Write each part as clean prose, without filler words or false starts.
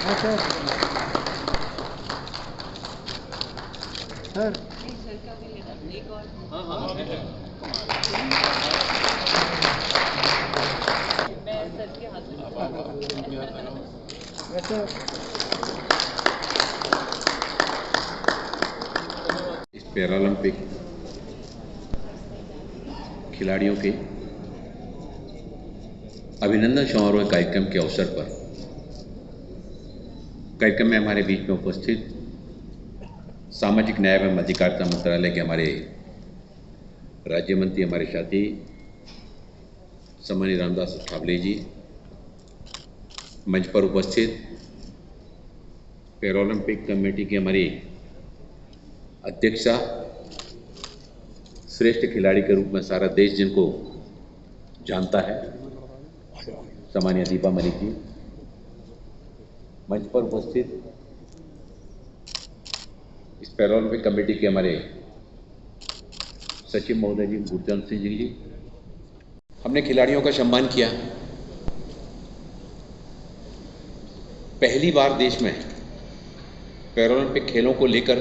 हाँ sir. Sir हाँ हाँ मैं सर के हाथ में वैसे इस पैरालंपिक खिलाड़ियों के अभिनंदन समारोह कार्यक्रम के अवसर पर कार्यक्रम में हमारे बीच में उपस्थित सामाजिक न्याय एवं अधिकारिता मंत्रालय के हमारे राज्य मंत्री, हमारे साथी सम्मानीय रामदास अठावले जी, मंच पर उपस्थित पैरालंपिक कमेटी की हमारी अध्यक्षा, श्रेष्ठ खिलाड़ी के रूप में सारा देश जिनको जानता है, सम्मानीय दीपा मलिक जी, मंच पर उपस्थित इस पैरालंपिक कमेटी के हमारे सचिव महोदय जी, गुरचरण सिंह जी, हमने खिलाड़ियों का सम्मान किया। पहली बार देश में पैरालंपिक खेलों को लेकर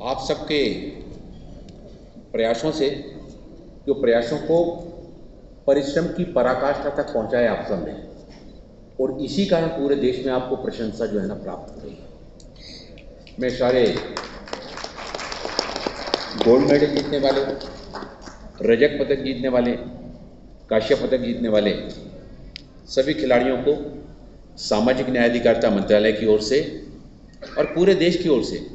आप सबके प्रयासों से, जो प्रयासों को परिश्रम की पराकाष्ठा तक पहुंचाया आप सब ने, और इसी कारण पूरे देश में आपको प्रशंसा जो है ना प्राप्त हो रही है। मैं सारे गोल्ड मेडल जीतने वाले, रजत पदक जीतने वाले, कांस्य पदक जीतने वाले सभी खिलाड़ियों को सामाजिक न्याय अधिकारिता मंत्रालय की ओर से और पूरे देश की ओर से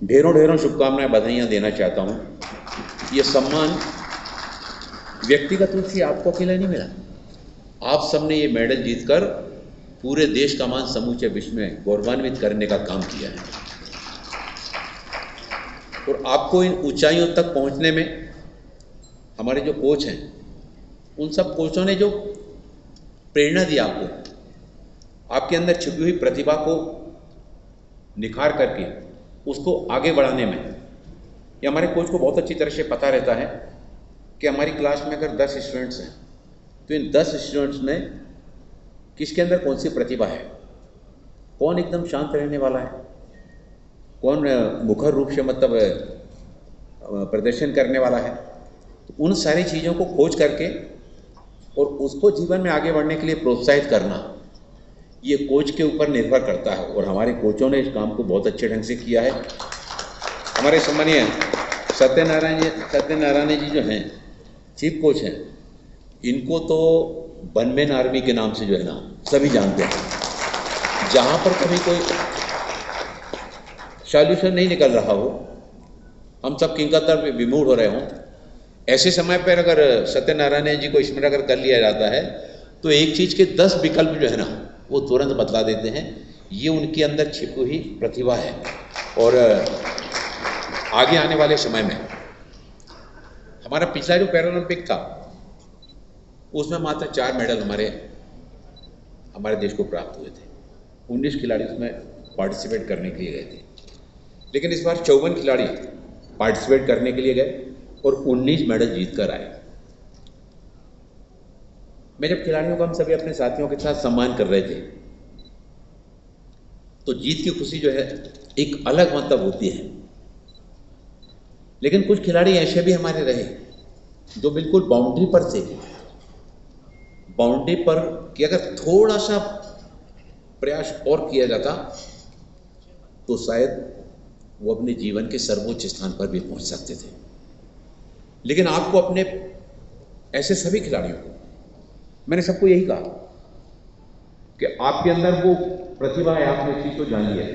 ढेरों ढेरों शुभकामनाएं, बधाइयां देना चाहता हूं। ये सम्मान व्यक्तिगत रूप से आपको अकेला नहीं मिला, आप सबने ये मेडल जीतकर पूरे देश का मान समूचे विश्व में गौरवान्वित करने का काम किया है। और आपको इन ऊंचाइयों तक पहुंचने में हमारे जो कोच हैं, उन सब कोचों ने जो प्रेरणा दी आपको, आपके अंदर छिपी हुई प्रतिभा को निखार करके उसको आगे बढ़ाने में, ये हमारे कोच को बहुत अच्छी तरह से पता रहता है कि हमारी क्लास में अगर 10 स्टूडेंट्स हैं तो इन 10 स्टूडेंट्स में किसके अंदर कौन सी प्रतिभा है, कौन एकदम शांत रहने वाला है, कौन मुखर रूप से मतलब प्रदर्शन करने वाला है। तो उन सारी चीज़ों को खोज करके और उसको जीवन में आगे बढ़ने के लिए प्रोत्साहित करना, ये कोच के ऊपर निर्भर करता है। और हमारे कोचों ने इस काम को बहुत अच्छे ढंग से किया है। हमारे सम्मानीय सत्यनारायण जी जो हैं, चीफ कोच हैं, इनको तो वनमैन आर्मी के नाम से जो है ना सभी जानते हैं। जहाँ पर कभी कोई सॉल्यूशन नहीं निकल रहा हो, हम सब किंकतर में विमूढ़ हो रहे हों, ऐसे समय पर अगर सत्यनारायण जी को स्मरण अगर कर लिया जाता है तो एक चीज़ के 10 विकल्प जो है ना वो तुरंत बतला देते हैं। ये उनके अंदर छिपी हुई प्रतिभा है। और आगे आने वाले समय में हमारा पिछला जो पैरालंपिक था उसमें मात्र 4 मेडल हमारे देश को प्राप्त हुए थे। 19 खिलाड़ी उसमें पार्टिसिपेट करने के लिए गए थे, लेकिन इस बार 54 खिलाड़ी पार्टिसिपेट करने के लिए गए और 19 मेडल जीत कर आए। मैं जब खिलाड़ियों का हम सभी अपने साथियों के साथ सम्मान कर रहे थे तो जीत की खुशी जो है एक अलग मतलब होती है। लेकिन कुछ खिलाड़ी ऐसे भी हमारे रहे जो बिल्कुल बाउंड्री पर थे, बाउंड्री पर कि अगर थोड़ा सा प्रयास और किया जाता तो शायद वो अपने जीवन के सर्वोच्च स्थान पर भी पहुंच सकते थे। लेकिन आपको अपने ऐसे सभी खिलाड़ियों को, मैंने सबको यही कहा कि आपके अंदर वो प्रतिभा है, आपने इस चीज को जान लिया है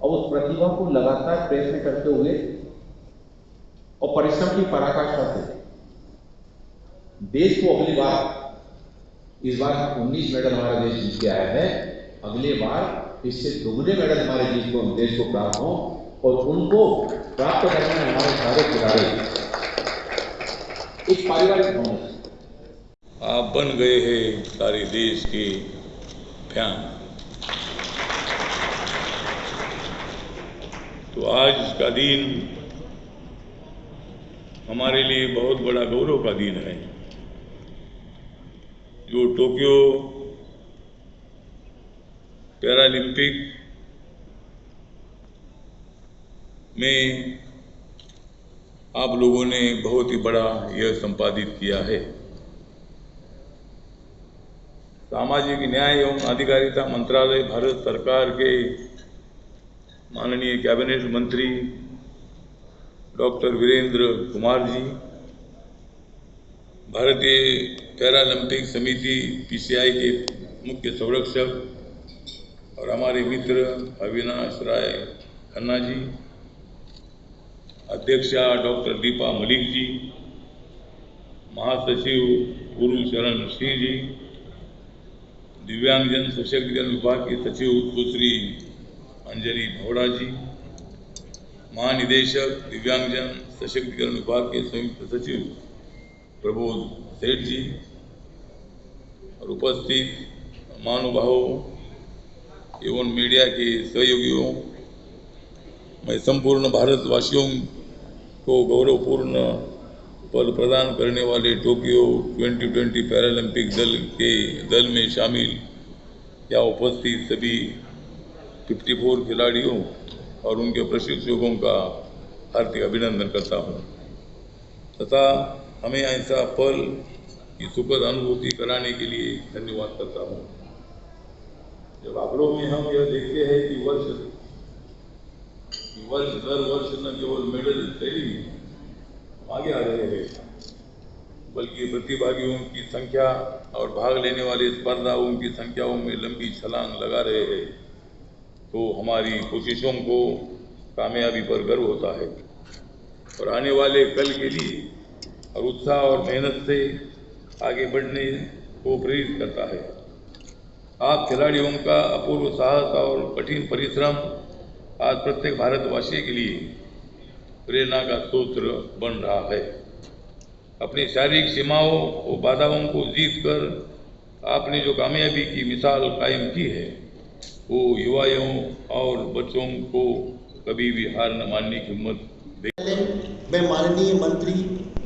और उस प्रतिभा को लगातार प्रयत्न करते हुए और परिश्रम की पराकाष्ठा से देश को अगली बार, इस बार 19 मेडल हमारा देश जीत के आया है, अगले बार इससे दुगने मेडल हमारे देश को प्राप्त हो और उनको प्राप्त करने में हमारे सारे खिलाड़ी एक पारिवारिक होने। आप बन गए हैं सारे देश के फैन। तो आज का दिन हमारे लिए बहुत बड़ा गौरव का दिन है। जो टोक्यो पैरालंपिक में आप लोगों ने बहुत ही बड़ा यह संपादित किया है। सामाजिक न्याय एवं अधिकारिता मंत्रालय भारत सरकार के माननीय कैबिनेट मंत्री डॉक्टर वीरेंद्र कुमार जी, भारतीय पैरालंपिक समिति PCI के मुख्य संरक्षक और हमारे मित्र अविनाश राय खन्ना जी, अध्यक्षा डॉक्टर दीपा मलिक जी, महासचिव गुरु चरण सिंह जी, दिव्यांगजन सशक्तिकरण विभाग के सचिव सुश्री अंजलि भौड़ा जी, महानिदेशक दिव्यांगजन सशक्तिकरण विभाग के संयुक्त सचिव प्रबोध सेठ जी और उपस्थित महानुभावों एवं मीडिया के सहयोगियों, मैं संपूर्ण भारतवासियों को गौरवपूर्ण पद प्रदान करने वाले टोक्यो 2020 पैरालंपिक दल में शामिल या उपस्थित सभी 54 खिलाड़ियों और उनके प्रशिक्षकों का हार्दिक अभिनंदन करता हूं तथा हमें ऐसा पल की सुखद अनुभूति कराने के लिए धन्यवाद करता हूं। जब आंकड़ों में हम यह देखते हैं कि वर्ष दर वर्ष न केवल मेडल ही आगे आ रहे हैं, बल्कि प्रतिभागियों की संख्या और भाग लेने वाले स्पर्धाओं की संख्याओं में लंबी छलांग लगा रहे हैं, तो हमारी कोशिशों को कामयाबी पर गर्व होता है और आने वाले कल के लिए और उत्साह और मेहनत से आगे बढ़ने को प्रेरित करता है। आप खिलाड़ियों का अपूर्व साहस और कठिन परिश्रम आज प्रत्येक भारतवासी के लिए प्रेरणा का स्रोत बन रहा है। अपनी शारीरिक सीमाओं और बाधाओं को जीतकर आपने जो कामयाबी की मिसाल कायम की है, वो युवाओं और बच्चों को कभी भी हार न मानने की हिम्मत दे। मैं माननीय मंत्री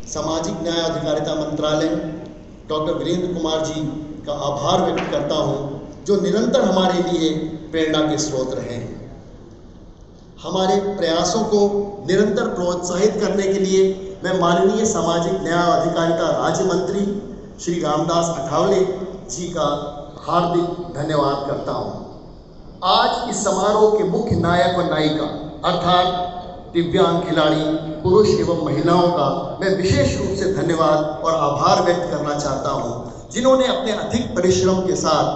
सामाजिक न्याय अधिकारिता मंत्रालय डॉक्टर वीरेंद्र कुमार जी का आभार व्यक्त करता हूं, जो निरंतर हमारे लिए प्रेरणा के स्रोत रहे हैं। हमारे प्रयासों को निरंतर प्रोत्साहित करने के लिए मैं माननीय सामाजिक न्याय अधिकारिता राज्य मंत्री श्री रामदास अठावले जी का हार्दिक धन्यवाद करता हूं। आज इस समारोह के मुख्य नायक और नायिका अर्थात दिव्यांग खिलाड़ी पुरुष एवं महिलाओं का मैं विशेष रूप से धन्यवाद और आभार व्यक्त करना चाहता हूं, जिन्होंने अपने अधिक परिश्रम के साथ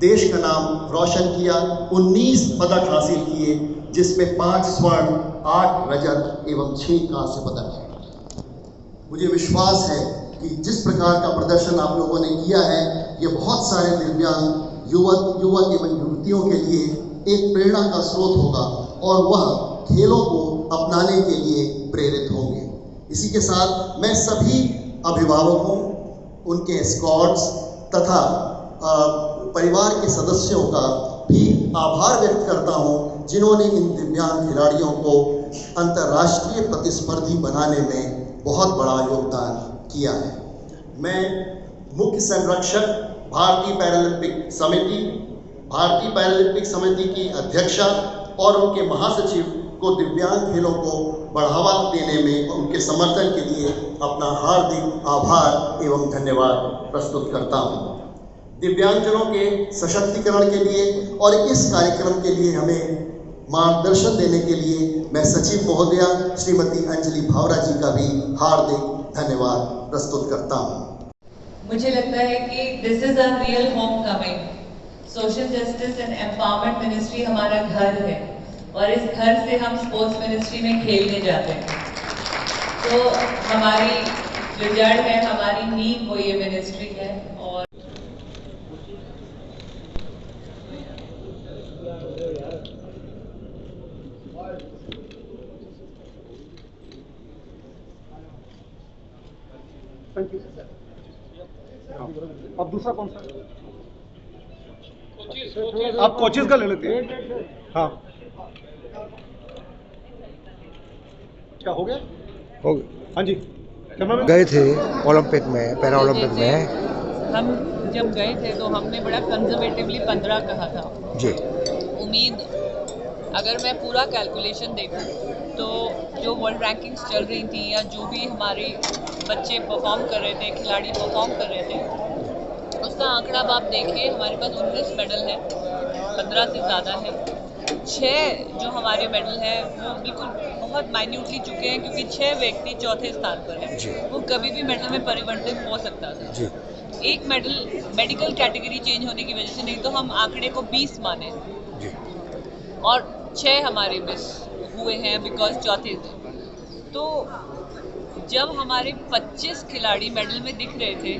देश का नाम रोशन किया। 19 पदक हासिल किए, जिसमें 5 स्वर्ण, 8 रजत एवं 6 कांस्य पदक हैं। मुझे विश्वास है कि जिस प्रकार का प्रदर्शन आप लोगों ने किया है, ये बहुत सारे दिव्यांग युवक एवं युवतियों के लिए एक प्रेरणा का स्रोत होगा और वह खेलों को अपनाने के लिए प्रेरित होंगे। इसी के साथ मैं सभी अभिभावकों, उनके एस्कॉर्ट्स तथा परिवार के सदस्यों का भी आभार व्यक्त करता हूं, जिन्होंने इन दिव्यांग खिलाड़ियों को अंतर्राष्ट्रीय प्रतिस्पर्धी बनाने में बहुत बड़ा योगदान किया है। मैं मुख्य संरक्षक भारतीय पैरालंपिक समिति की अध्यक्षा और उनके महासचिव को दिव्यांग खेलों को बढ़ावा देने में उनके समर्थन के लिए अपना हार्दिक आभार एवं धन्यवाद प्रस्तुत करता हूं। दिव्यांगजनों के सशक्तिकरण के लिए और इस कार्यक्रम के लिए हमें मार्गदर्शन देने के लिए मैं सचिव महोदया श्रीमती अंजलि भौरा जी का भी हार्दिक धन्यवाद प्रस्तुत करता हूं। मुझे लगता है कि this is a real home coming. Social justice and empowerment ministry हमारा घर है और इस घर से हम स्पोर्ट्स मिनिस्ट्री में खेलने जाते हैं। तो हमारी जो जड़ है, हमारी नींव, वो ये मिनिस्ट्री है। और अब दूसरा कौन सा? आप कोचेस का ले लेते हैं। हाँ, क्या हो गया? हो गया। हाँ जी, गए थे ओलंपिक में, पैरा ओलंपिक में। हम जब गए थे तो हमने बड़ा कंजर्वेटिवली 15 कहा था जी। उम्मीद अगर मैं पूरा कैलकुलेशन देखूं तो जो वर्ल्ड रैंकिंग्स चल रही थी या जो भी हमारे बच्चे परफॉर्म कर रहे थे, खिलाड़ी परफॉर्म कर रहे थे, उसका आंकड़ा अब आप देखिए हमारे पास 19 मेडल है, 15 से ज़्यादा है। 6 जो हमारे मेडल हैं वो बिल्कुल बहुत माइन्यूटली चुके हैं क्योंकि 6 व्यक्ति चौथे स्थान पर हैं। वो कभी भी मेडल में परिवर्तित हो सकता था। जी। एक मेडल मेडिकल कैटेगरी चेंज होने की वजह से, नहीं तो हम आंकड़े को 20 माने जी। और 6 हमारे मिस हुए हैं बिकॉज चौथे थे। तो जब हमारे 25 खिलाड़ी मेडल में दिख रहे थे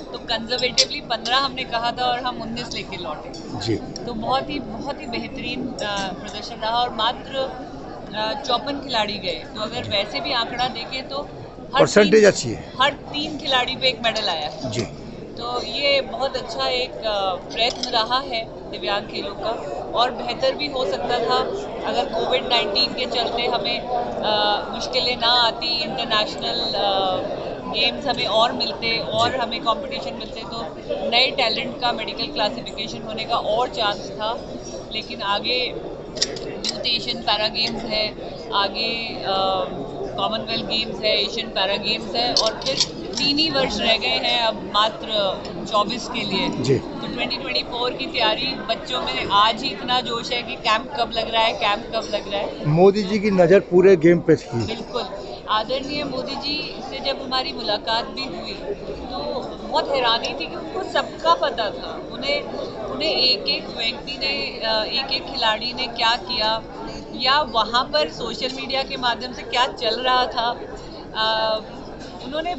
तो कंजर्वेटिवली 15 हमने कहा था और हम 19 लेके लौटे। जी। तो बहुत ही बेहतरीन प्रदर्शन रहा और मात्र 54 खिलाड़ी गए। तो अगर वैसे भी आंकड़ा देखें तो परसेंटेज अच्छी है, हर 3 खिलाड़ी पे एक मेडल आया है। जी। तो ये बहुत अच्छा एक प्रयत्न रहा है दिव्यांग खेलों का और बेहतर भी हो सकता था अगर कोविड-19 के चलते हमें मुश्किलें ना आती, इंटरनेशनल गेम्स हमें और मिलते और हमें कंपटीशन मिलते तो नए टैलेंट का मेडिकल क्लासिफिकेशन होने का और चांस था। लेकिन आगे यूथ एशियन पैरा गेम्स है, आगे कॉमनवेल्थ गेम्स है, एशियन पैरा गेम्स है और फिर 3 ही वर्ष रह गए हैं अब मात्र 24 के लिए। जी। तो 2024 की तैयारी बच्चों में आज ही इतना जोश है कि कैंप कब लग रहा है, कैंप कब लग रहा है। मोदी जी की नज़र पूरे गेम पे थी। बिल्कुल। आदरणीय मोदी जी से जब हमारी मुलाकात भी हुई तो बहुत हैरानी थी कि उनको सबका पता था। उन्हें एक-एक व्यक्ति ने, एक-एक खिलाड़ी ने क्या किया या वहाँ पर सोशल मीडिया के माध्यम से क्या चल रहा था, उन्होंने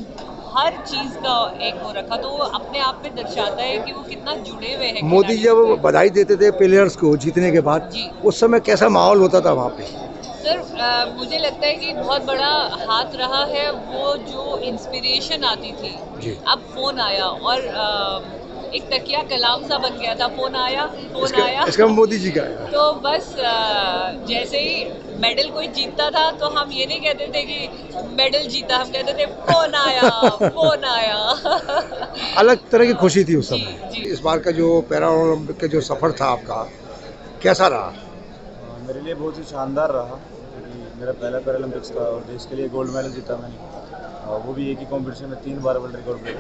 हर चीज़ का एक वो रखा। तो वो अपने आप में दर्शाता है कि वो कितना जुड़े हुए हैं। मोदी जब बधाई देते थे प्लेयर्स को जीतने के बाद, जी। उस समय कैसा माहौल होता था वहाँ पे? सर मुझे लगता है कि बहुत बड़ा हाथ रहा है वो जो इंस्पिरेशन आती थी। जी। अब फ़ोन आया और एक तकिया कलाम सा बन गया था। फ़ोन आया इसका मोदी जी का है। तो बस जैसे ही मेडल कोई जीतता था तो हम ये नहीं कहते थे कि मेडल जीता, हम कहते थे फ़ोन आया। अलग तरह की खुशी थी उस जी, समय। जी। इस बार का जो पैरा ओलंपिक का जो सफ़र था आपका, कैसा रहा? मेरे लिए बहुत ही शानदार रहा क्योंकि मेरा पहला पैरा ओलंपिक्स था और देश के लिए गोल्ड मेडल जीता मैंने, और वो भी एक ही कंपटीशन में 3 बार वर्ल्ड रिकॉर्ड ब्रेक।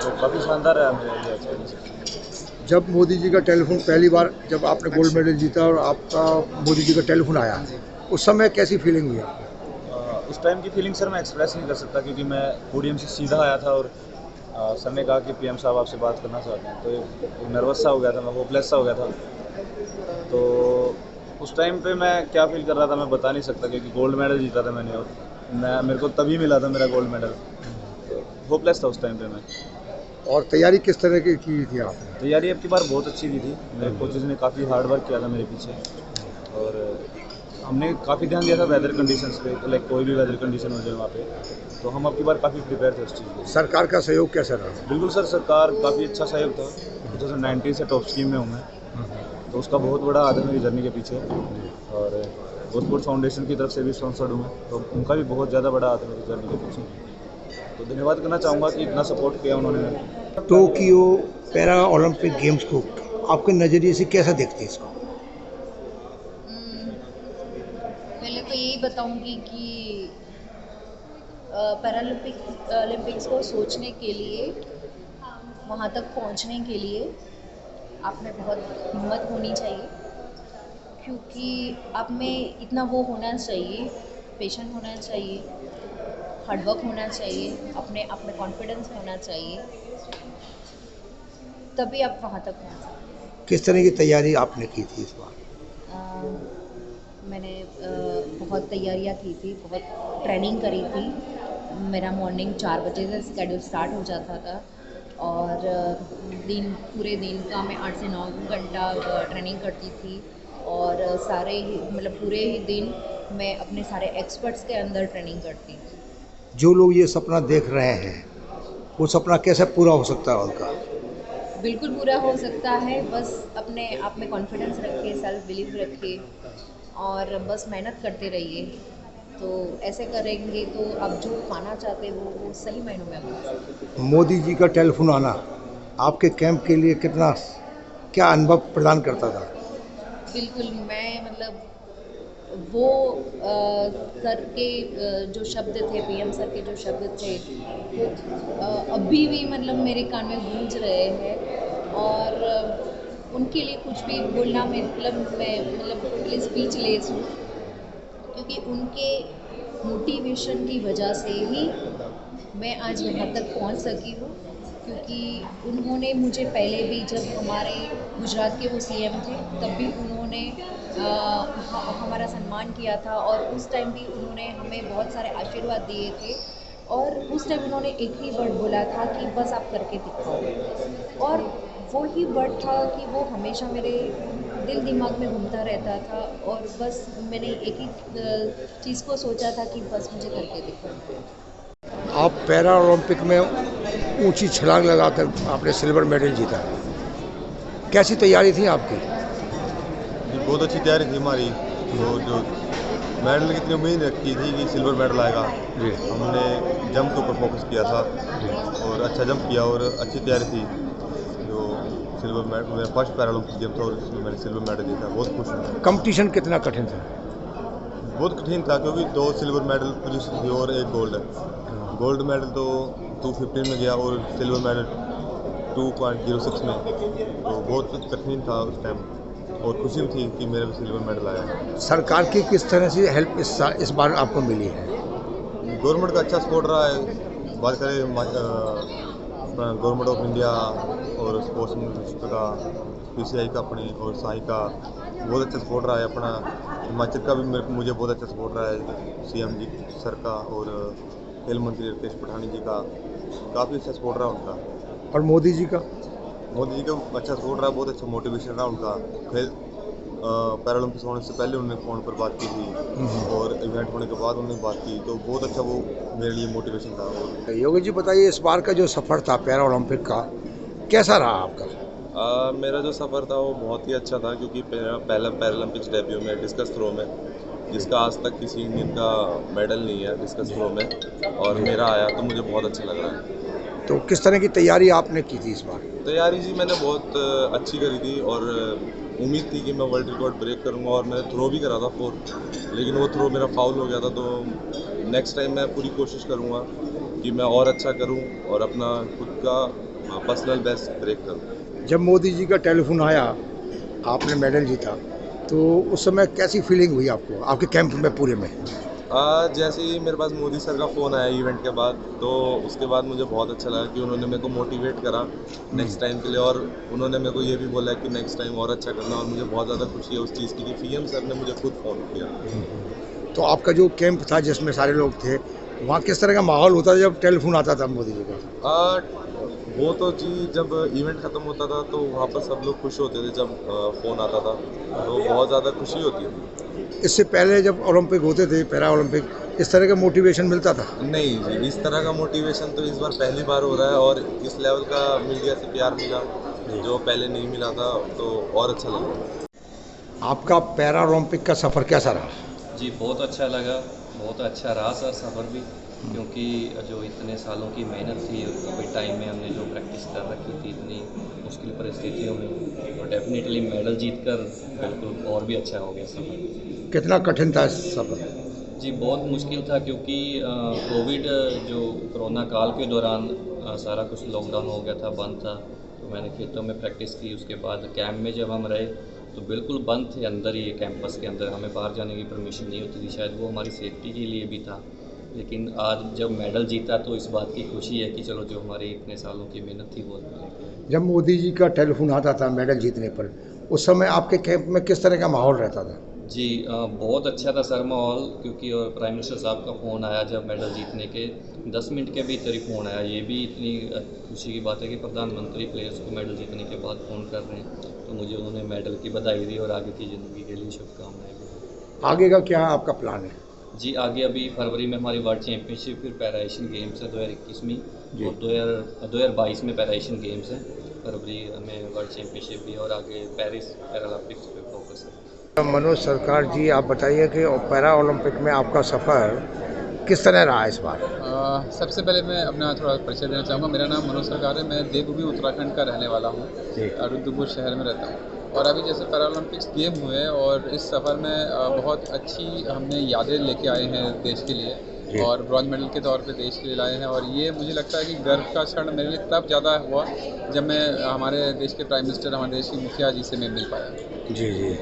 तो काफ़ी शानदार रहा मेरे लिए एक्सपीरियंस। जब मोदी जी का टेलीफोन पहली बार, जब आपने गोल्ड मेडल जीता और आपका मोदी जी का टेलीफोन आया, उस समय कैसी फीलिंग हुई आपको? उस टाइम की फीलिंग सर मैं एक्सप्रेस नहीं कर सकता क्योंकि मैं पोडियम से सीधा आया था और सर ने कहा कि पीएम साहब आपसे बात करना चाहते हैं। तो नर्वस सा हो गया था मैं, होपलेस सा हो गया था। तो उस टाइम पे मैं क्या फील कर रहा था मैं बता नहीं सकता क्योंकि गोल्ड मेडल जीता था मैंने और मेरे को तभी मिला था मेरा गोल्ड मेडल। तो होपलेस था उस टाइम पे मैं। और तैयारी किस तरह की थी आपने? तैयारी अब की बार बहुत अच्छी की थी। मेरे कोचेज़ ने काफ़ी हार्ड वर्क किया था मेरे पीछे और हमने काफ़ी ध्यान दिया था वेदर कंडीशंस पे। तो लाइक कोई भी वेदर कंडीशन हो जाए वहाँ पे, तो हम अब की बार काफ़ी प्रिपेयर थे उस चीज़ के लिए। सरकार का सहयोग कैसा रहा? बिल्कुल सर, सरकार काफ़ी अच्छा सहयोग था। 2019 से टॉप स्कीम में हूँ मैं, तो उसका बहुत बड़ा हाथ है मेरी जर्नी के पीछे। और गोस्पोर्ट फाउंडेशन की तरफ से भी स्पॉन्सर्ड हूँ मैं, तो उनका भी बहुत ज़्यादा बड़ा हाथ है मेरी जर्नी के पीछे। तो धन्यवाद करना चाहूँगा कि इतना सपोर्ट किया उन्होंने। टोक्यो पैरा ओलंपिक गेम्स को आपके नज़रिए से कैसा देखते हैं इसको? पहले तो यही बताऊंगी कि पैरालंपिक्स को सोचने के लिए, वहाँ तक पहुँचने के लिए आप में बहुत हिम्मत होनी चाहिए, क्योंकि आप में इतना वो होना चाहिए, पेशेंट होना चाहिए, हार्डवर्क होना चाहिए, अपने आप में कॉन्फिडेंस होना चाहिए, तभी आप वहाँ तक पहुँच सकते। किस तरह की तैयारी आपने की थी इस बार? मैंने बहुत तैयारियां की थी, बहुत ट्रेनिंग करी थी। मेरा मॉर्निंग 4 बजे से स्केड्यूल स्टार्ट हो जाता था और पूरे दिन का मैं 8 से 9 घंटा ट्रेनिंग करती थी और पूरे ही दिन मैं अपने सारे एक्सपर्ट्स के अंदर ट्रेनिंग करती थी। जो लोग ये सपना देख रहे हैं, वो सपना कैसे पूरा हो सकता है उनका? बिल्कुल पूरा हो सकता है, बस अपने आप में कॉन्फिडेंस रखिए, सेल्फ बिलीव रखिए और बस मेहनत करते रहिए। तो ऐसे करेंगे तो आप जो पाना चाहते हो वो सही मायनों में आप। मोदी जी का टेलीफोन आना आपके कैंप के लिए कितना क्या अनुभव प्रदान करता था? बिल्कुल, मैं मतलब वो सर के जो शब्द थे, पीएम सर के जो शब्द थे, वो अभी भी मतलब मेरे कान में गूंज रहे हैं। और उनके लिए कुछ भी बोलना मैं मतलब स्पीचलेस हूँ, क्योंकि उनके मोटिवेशन की वजह से ही मैं आज यहाँ तक पहुँच सकी हूँ। क्योंकि उन्होंने मुझे पहले भी, जब हमारे गुजरात के वो सीएम थे, तब भी उन्होंने हमारा सम्मान किया था, और उस टाइम भी उन्होंने हमें बहुत सारे आशीर्वाद दिए थे। और उस टाइम उन्होंने एक ही वर्ड बोला था कि बस आप करके दिखाओ, और वो ही वर्ड था कि वो हमेशा मेरे दिल दिमाग में घूमता रहता था। और बस मैंने एक ही चीज़ को सोचा था कि बस मुझे करके दिखाओ। आप पैरा ओलंपिक में ऊंची छलांग लगाकर आपने सिल्वर मेडल जीता, कैसी तैयारी थी आपकी? जी बहुत अच्छी तैयारी थी हमारी। तो जो मेडल की इतनी उम्मीद रखी थी कि सिल्वर मेडल आएगा जी, हमने जंप के ऊपर फोकस किया था और अच्छा जंप किया और अच्छी तैयारी थी। जो सिल्वर मेडल, मेरा फर्स्ट पैरा ओलंपिक गेम था और इसमें मैंने सिल्वर मेडल जीता, बहुत खुश हूँ। कंपटीशन कितना कठिन था? बहुत कठिन था क्योंकि 2 सिल्वर मेडल पोजीशन थी और 1 गोल्ड। गोल्ड मेडल तो 215 में गया और सिल्वर मेडल 2.06 में, तो बहुत कठिन था उस टाइम और खुशी थी कि मेरे को सिल्वर मेडल आया। सरकार की किस तरह से हेल्प इस बार आपको मिली है? गवर्नमेंट का अच्छा सपोर्ट रहा है। बात करें गवर्नमेंट ऑफ इंडिया और स्पोर्ट्स मिनिस्टर का, पीसीआई का अपनी और साई का बहुत अच्छा सपोर्ट रहा है। अपना हिमाचल का भी मुझे बहुत अच्छा सपोर्ट रहा है, सीएम जी सर का और खेल मंत्री राकेश पठानी जी का काफ़ी अच्छा सपोर्ट रहा उनका। और मोदी जी का? मोदी जी का अच्छा सपोर्ट रहा, बहुत अच्छा मोटिवेशन रहा उनका। खेल पैरालंपिक्स होने से पहले उन्होंने फ़ोन पर बात की थी और इवेंट होने के बाद उन्होंने बात की, तो बहुत अच्छा वो मेरे लिए मोटिवेशन था। और योगी जी बताइए, इस बार का जो सफ़र था पैरा ओलंपिक का, कैसा रहा आपका? मेरा जो सफ़र था वो बहुत ही अच्छा था, क्योंकि मेरा पहला पैरालंपिक्स डेब्यू में डिस्कस थ्रो में, जिसका आज तक किसी इंडियन का मेडल नहीं है डिस्कस थ्रो में, और मेरा आया तो मुझे बहुत अच्छा लग रहा है। तो किस तरह की तैयारी आपने की थी इस बार? तैयारी जी मैंने बहुत अच्छी करी थी और उम्मीद थी कि मैं वर्ल्ड रिकॉर्ड ब्रेक करूंगा, और मैंने थ्रो भी करा था 4, लेकिन वो थ्रो मेरा फाउल हो गया था। तो नेक्स्ट टाइम मैं पूरी कोशिश करूंगा कि मैं और अच्छा करूं और अपना खुद का पर्सनल बेस्ट ब्रेक करूं। जब मोदी जी का टेलीफोन आया, आपने मेडल जीता, तो उस समय कैसी फीलिंग हुई आपको, आपके कैंप में पूरे में? जैसे ही मेरे पास मोदी सर का फ़ोन आया इवेंट के बाद, तो उसके बाद मुझे बहुत अच्छा लगा कि उन्होंने मेरे को मोटिवेट करा नेक्स्ट टाइम के लिए, और उन्होंने मेरे को ये भी बोला कि नेक्स्ट टाइम और अच्छा करना, और मुझे बहुत ज़्यादा खुशी है उस चीज़ की कि पीएम सर ने मुझे खुद फ़ोन किया। तो आपका जो कैंप था जिसमें सारे लोग थे, वहाँ किस तरह का माहौल होता था जब टेलीफोन आता था मोदी जी का? वो तो जी जब इवेंट ख़त्म होता था तो वहाँ पर सब लोग खुश होते थे, जब फ़ोन आता था तो बहुत ज़्यादा खुशी होती थी। इससे पहले जब ओलंपिक होते थे, पैरा ओलंपिक, इस तरह का मोटिवेशन मिलता था? नहीं जी, इस तरह का मोटिवेशन तो इस बार पहली बार हो रहा है, और इस लेवल का मीडिया से प्यार मिला जो पहले नहीं मिला था, तो और अच्छा लगा। आपका पैरा ओलंपिक का सफ़र कैसा रहा? जी बहुत अच्छा लगा, बहुत अच्छा रहा सर सफ़र भी, क्योंकि जो इतने सालों की मेहनत थी, कोविड टाइम में हमने जो प्रैक्टिस कर रखी थी इतनी मुश्किल परिस्थितियों में, और डेफिनेटली मेडल जीतकर बिल्कुल और भी अच्छा हो गया सफ़र। कितना कठिन था इस सफ़र? जी बहुत मुश्किल था, क्योंकि कोविड जो कोरोना काल के दौरान सारा कुछ लॉकडाउन हो गया था, बंद था। तो मैंने खेतों में प्रैक्टिस की, उसके बाद कैंप में जब हम रहे तो बिल्कुल बंद थे, अंदर ही कैंपस के अंदर, हमें बाहर जाने की परमिशन नहीं होती थी। शायद वो हमारी सेफ्टी के लिए भी था, लेकिन आज जब मेडल जीता तो इस बात की खुशी है कि चलो जो हमारी इतने सालों की मेहनत थी वो। जब मोदी जी का टेलीफोन आता था मेडल जीतने पर, उस समय आपके कैंप में किस तरह का माहौल रहता था? जी बहुत अच्छा था सर माहौल, क्योंकि और प्राइम मिनिस्टर साहब का फ़ोन आया जब मेडल जीतने के 10 मिनट के भीतर ही फ़ोन आया। ये भी इतनी खुशी की बात है कि प्रधानमंत्री प्लेयर्स को मेडल जीतने के बाद फ़ोन कर रहे हैं, तो मुझे उन्होंने मेडल की बधाई दी और आगे की ज़िंदगी के लिए शुभकामनाएं दी। आगे का क्या आपका प्लान है? जी आगे अभी फरवरी में हमारी वर्ल्ड चैम्पियनशिप, फिर पैरा एशियन गेम्स है 2021 में, और 2022 में पैरा एशियन गेम्स हैं, फरवरी में वर्ल्ड चैम्पियनशिप भी, और आगे पेरिस पैरालंपिक्स पे फोकस है। मनोज सरकार जी, आप बताइए कि पैरा ओलंपिक में आपका सफ़र किस तरह रहा इस बार? सबसे पहले मैं अपना थोड़ा परिचय देना चाहूँगा। मेरा नाम मनोज सरकार है। मैं देवभूमि उत्तराखंड का रहने वाला हूँ। रुद्रपुर शहर में रहता हूँ। और अभी जैसे पैरालंपिक्स गेम हुए और इस सफ़र में बहुत अच्छी हमने यादें लेके आए हैं देश के लिए और ब्रॉन्ज मेडल के तौर पे देश के लिए लाए हैं। और ये मुझे लगता है कि गर्व का क्षण मेरे लिए तब ज़्यादा हुआ जब मैं हमारे देश के प्राइम मिनिस्टर, हमारे देश की मुखिया जी से मैं मिल पाया। जी जी।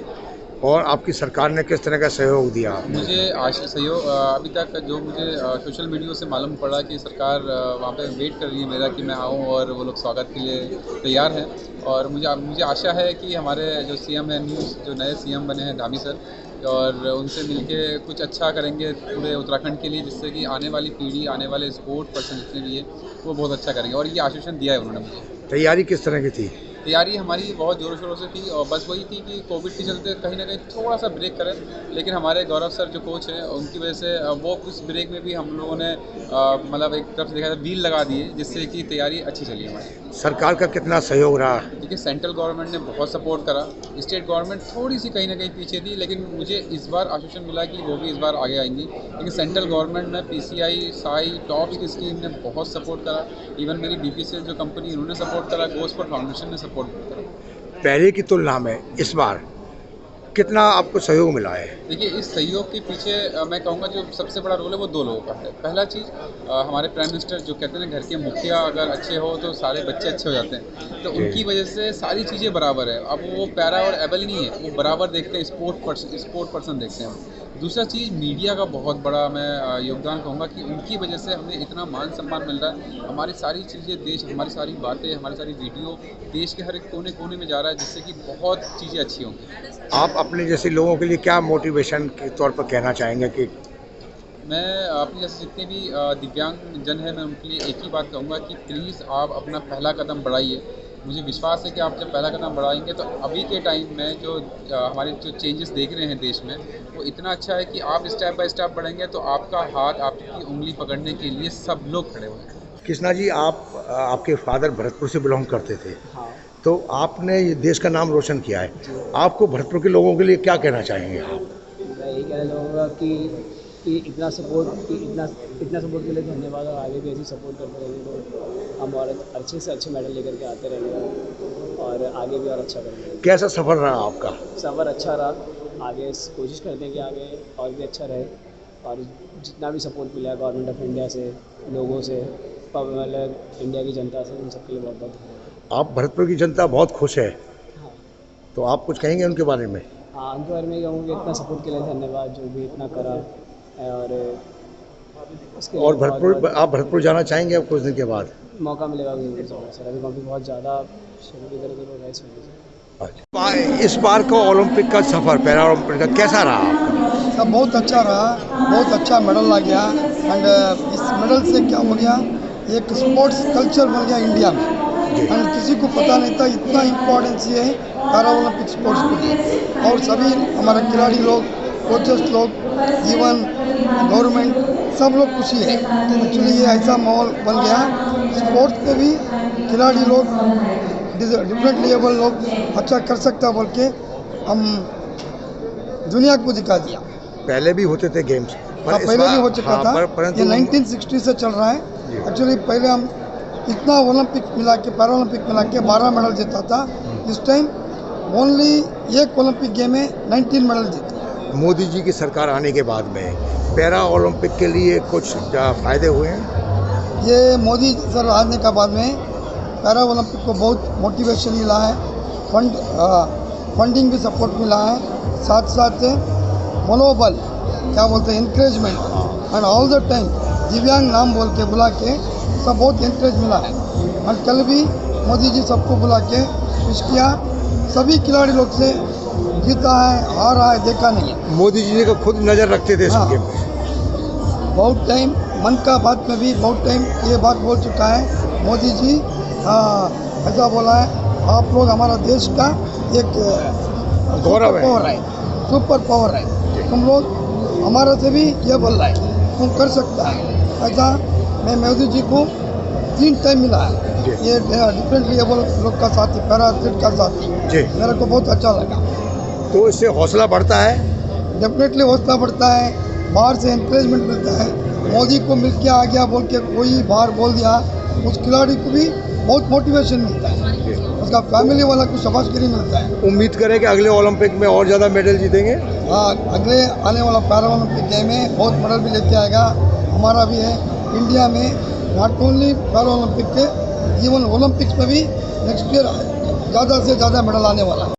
और आपकी सरकार ने किस तरह का सहयोग दिया? मुझे सहयोग अभी तक जो मुझे सोशल मीडिया से मालूम पड़ा कि सरकार वहाँ पे वेट कर रही है मेरा कि मैं आऊँ और वो लोग स्वागत के लिए तैयार हैं। और मुझे आशा है कि हमारे जो सीएम हैं, जो नए सीएम बने हैं धामी सर, और उनसे मिलके कुछ अच्छा करेंगे पूरे उत्तराखंड के लिए, जिससे कि आने वाली पीढ़ी, आने वाले स्पोर्ट पर्सन जितने भी है वो बहुत अच्छा करेंगे। और ये आश्वासन दिया है उन्होंने मुझे। तैयारी किस तरह की थी? तैयारी हमारी बहुत ज़ोरों शोरों से थी और बस वही थी कि कोविड के चलते कहीं ना कहीं थोड़ा सा ब्रेक करें, लेकिन हमारे गौरव सर जो कोच हैं उनकी वजह से वो उस ब्रेक में भी हम लोगों ने मतलब एक तरफ से देखा था व्हील लगा दिए, जिससे कि तैयारी अच्छी चली हमारी। सरकार का कितना सहयोग रहा? देखिए, सेंट्रल गवर्नमेंट ने बहुत सपोर्ट करा, स्टेट गवर्नमेंट थोड़ी सी कहीं ना कहीं पीछे थी, लेकिन मुझे इस बार आश्वासन मिला कि वो भी इस बार आगे आएंगी। लेकिन सेंट्रल गवर्नमेंट ने PCI, साई, टॉप्स की स्कीम ने बहुत सपोर्ट करा। इवन मेरी BPCL जो कंपनी उन्होंने सपोर्ट करा, गोस्पोर्ट फाउंडेशन ने सपोर्ट करा। पहले की तुलना में इस बार कितना आपको सहयोग मिला है? देखिए, इस सहयोग के पीछे मैं कहूँगा जो सबसे बड़ा रोल है वो 2 लोगों का है। पहला चीज़, हमारे प्राइम मिनिस्टर जो कहते हैं घर के मुखिया अगर अच्छे हो तो सारे बच्चे अच्छे हो जाते हैं, तो उनकी वजह से सारी चीज़ें बराबर है। अब वो पैरा और एबल ही नहीं है, वो बराबर देखते हैं, स्पोर्ट पर्सन देखते हैं। दूसरा चीज़, मीडिया का बहुत बड़ा मैं योगदान कहूँगा कि उनकी वजह से हमें इतना मान सम्मान मिल रहा है। हमारी सारी चीज़ें देश, हमारी सारी बातें, हमारी सारी वीडियो देश के हर एक कोने कोने में जा रहा है, जिससे कि बहुत चीज़ें अच्छी होंगी। आप अपने जैसे लोगों के लिए क्या मोटिवेशन के तौर पर कहना चाहेंगे? कि मैं अपने जैसे जितने भी दिव्यांग जन हैं, मैं उनके लिए एक ही बात कहूँगा कि प्लीज़ आप अपना पहला कदम बढ़ाइए। मुझे विश्वास है कि आप जब पहला कदम बढ़ाएंगे तो अभी के टाइम में जो हमारे जो चेंजेस देख रहे हैं देश में, वो इतना अच्छा है कि आप स्टेप बाय स्टेप बढ़ेंगे तो आपका हाथ, आपकी उंगली पकड़ने के लिए सब लोग खड़े हुए हैं। कृष्णा जी, आपके फादर भरतपुर से बिलोंग करते थे। हाँ। तो आपने ये देश का नाम रोशन किया है, आपको भरतपुर के लोगों के लिए क्या कहना चाहेंगे आप? मैं यही कहना चाहूँगा कि इतना सपोर्ट के लिए धन्यवाद, और आगे भी ऐसी सपोर्ट करते रहेंगे तो हम और अच्छे से अच्छे मेडल लेकर के आते रहेंगे और आगे भी और अच्छा करेंगे। कैसा सफ़र रहा आपका? सफ़र अच्छा रहा। आगे कोशिश करते हैं कि आगे और भी अच्छा रहे, और जितना भी सपोर्ट मिला है गवर्नमेंट ऑफ इंडिया से, लोगों से, मतलब इंडिया की जनता से, उन सबके लिए बहुत बहुत धन्यवाद। आप भरतपुर की जनता बहुत खुश है। हाँ। तो आप कुछ कहेंगे उनके बारे में? हाँ, उनके बारे में कहूँगी इतना सपोर्ट के लिए धन्यवाद, जो भी इतना करा है। और भरतपुर, आप भरतपुर जाना चाहेंगे अब कुछ दिन के बाद? मौका मिलेगा सर, अभी क्योंकि बहुत ज़्यादा शुरू इधर उधर हो रहा है इस वजह से। इस बार का ओलंपिक का सफ़र, पैरा ओलंपिक का कैसा रहा आपका? सब बहुत अच्छा रहा, बहुत अच्छा मेडल आ गया। एंड इस मेडल से क्या हो गया, एक स्पोर्ट्स कल्चर बन गया इंडिया में। एंड किसी को पता नहीं था इतना इम्पोर्टेंस ये है पैरा ओलंपिक स्पोर्ट्स के लिए। और सभी हमारे खिलाड़ी लोग, कोचेस लोग, इवन गवर्नमेंट, सब लोग खुशी है। एक्चुअली ये ऐसा माहौल बन गया, स्पोर्ट्स पे भी खिलाड़ी लोग, डिफरेंट लेवल लोग अच्छा कर सकता बोल के हम दुनिया को दिखा दिया। पहले भी होते थे गेम्स? हाँ, पहले भी हो चुका था। ये 1960 से चल रहा है। एक्चुअली पहले हम इतना ओलंपिक मिला के, पैरा ओलंपिक मिला के 12 मेडल जीता था। इस टाइम ओनली एक ओलंपिक गेम में 19 मेडल जीते। मोदी जी की सरकार आने के बाद में पैरा ओलंपिक के लिए कुछ फ़ायदे हुए हैं? ये मोदी सर आने के बाद में पैरा ओलंपिक को बहुत मोटिवेशन मिला है, फंडिंग भी सपोर्ट मिला है, साथ साथ मनोबल, क्या बोलते हैं, encouragement. And all the time दिव्यांग नाम बोल के बुला के सब बहुत इंकरेज मिला है। और कल भी मोदी जी सबको बुला के विश किया, सभी खिलाड़ी लोग से जीता है, हारा है, देखा नहीं है। मोदी जी का खुद नज़र रखते थे। हाँ, बहुत टाइम मन का बात में भी बहुत टाइम ये बात बोल चुका है मोदी जी। ऐसा बोला है, आप लोग हमारा देश का एक गौरव है, सुपर पावर है, तुम लोग हमारा से भी ये बोल रहा है, तुम कर सकता है। ऐसा मैं मोदी जी को 3 टाइम मिला है। ये डिफरेंट लेवल लोग का साथी, पैरा एथलीट का साथी, मेरे को बहुत अच्छा लगा। तो इससे हौसला बढ़ता है? डेफिनेटली हौसला बढ़ता है, बाहर से इंकरेजमेंट मिलता है, मोदी को मिल के आ गया बोल के कोई बाहर बोल दिया, उस खिलाड़ी को भी बहुत मोटिवेशन मिलता है, उसका फैमिली वाला को शाबाशगिरी मिलता है। उम्मीद करें कि अगले ओलंपिक में और ज़्यादा मेडल जीतेंगे। हाँ, अगले आने वाला पैरा ओलंपिक गेम में बहुत मेडल भी लेके आएगा। हमारा भी है इंडिया में, नॉट ओनली पैरा ओलंपिक के, इवन ओलंपिक्स में भी नेक्स्ट ईयर ज़्यादा से ज़्यादा मेडल आने वाला है।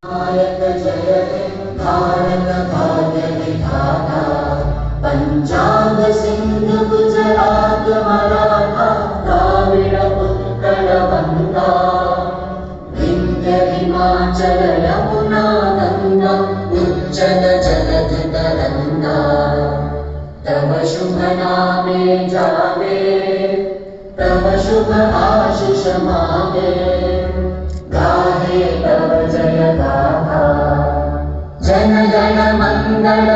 पंजाब सिंध गुजरात मराठा द्राविड़ उत्कल बंगा, विंध्य हिमाचल यमुना गंगा, उज्जल जलधि तरंगा, तव शुभ नामे जागे, तव शुभ आशीष मागे, गाहे तव जय गाथा, जन गण मंगल